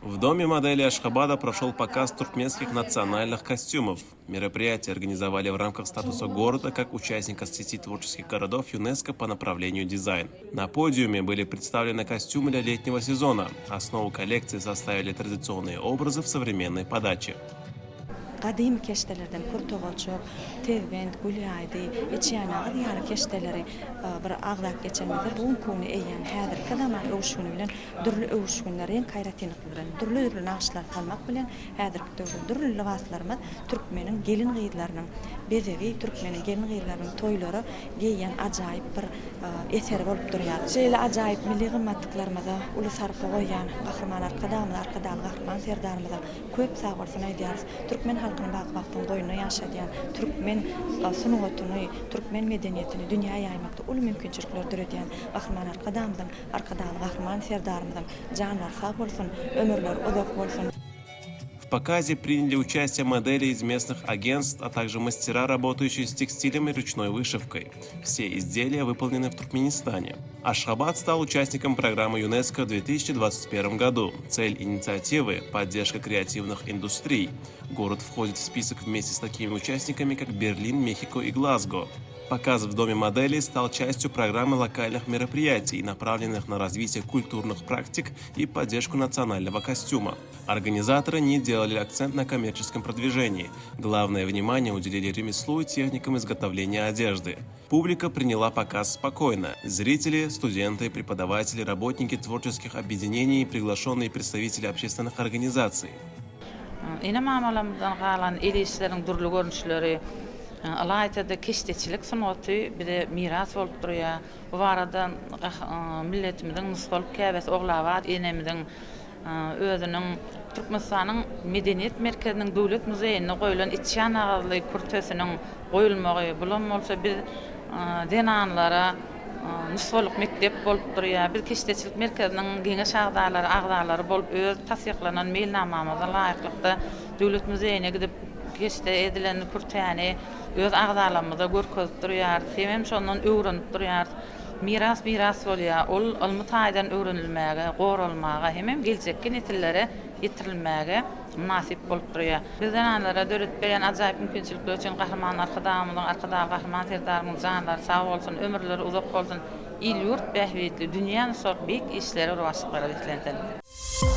В доме модели Ашхабада прошел показ туркменских национальных костюмов. Мероприятие организовали в рамках статуса города как участника сети творческих городов ЮНЕСКО по направлению дизайн. На подиуме были представлены костюмы для летнего сезона. Основу коллекции составили традиционные образы в современной подаче. Qadim keştelerden kurtoğulçuk, tevbent, gulyaydı, içiyana yani keşteleri bir ağlak geçenmede bugün konu eyen hadir kadama övüşgünü bilen dürlü övüşgünlerin kayratini bilen dürlü naqşlar salmak bilen hadir dürlü libaslarımız Türkmenin gelin giydilerinin bezevi Türkmenin gelin giydilerinin toyları giyen acayip bir eser bolup duruyor. Şeýle acayip milli gymmatlıklarymyza uly sarpa goýan gahrymanlar arkadaly gahryman serdarymyza köp sag bolsun aýdýarys. Türkmen halkyny bagwaktyň goýunyna ýaşadýan Türkmen sunugatyny, Türkmen medeniýetini dünýäge ýaýmakda uly mümkinçilikler döredýän gahryman arkadaly gahryman serdarymyzyň janlary sag bolsun, ömürleri uzak bolsun. В показе приняли участие модели из местных агентств, а также мастера, работающие с текстилем и ручной вышивкой. Все изделия выполнены в Туркменистане. Ашхабад стал участником программы ЮНЕСКО в 2021 году. Цель инициативы – поддержка креативных индустрий. Город входит в список вместе с такими участниками, как Берлин, Мехико и Глазго. Показ в Доме моделей стал частью программы локальных мероприятий, направленных на развитие культурных практик и поддержку национального костюма. Организаторы не делали акцент на коммерческом продвижении. Главное внимание уделили ремеслу и техникам изготовления одежды. Публика приняла показ спокойно. Зрители, студенты, преподаватели, работники творческих объединений и приглашенные представители общественных организаций. Alaytada keşteçilik sunugaty bir de miras bolup durýar. Bu barada milletimizin nusgalyk käbesi oglawat enemizin özüniň Türkmenistanyň medeniýet merkeziniň döwlet muzeýine goýulan içýan agazly kurtösiniň goýulmagy bulan bolsa bir denanlara nusgalyk mektep bolup durýar. Bir keşteçilik merkeziniň geňeş agdalary bolup öz tasdiklanan mailnamamyza laýyklykda döwlet muzeýine gidip geçte edilen kurtäni öz agdalarymyzda görkezip durýar. Hemem şondan öwrenip durýar. Miras bolýar. Ol almytaýdan öwrenilmäge, goralmaga, hemem geljekki nesillere ýetirilmäge munasip bolup durýar. Bizden anlara döret beren ajaýyp mümkinçilikler üçin gahrman arkadaly gahrman serdarymyň janlary sag bolsun, ömürleri uzak bolsun. İl ýurt bähwetli, dünýäni sok beýik işlere başlyklary beklenýär.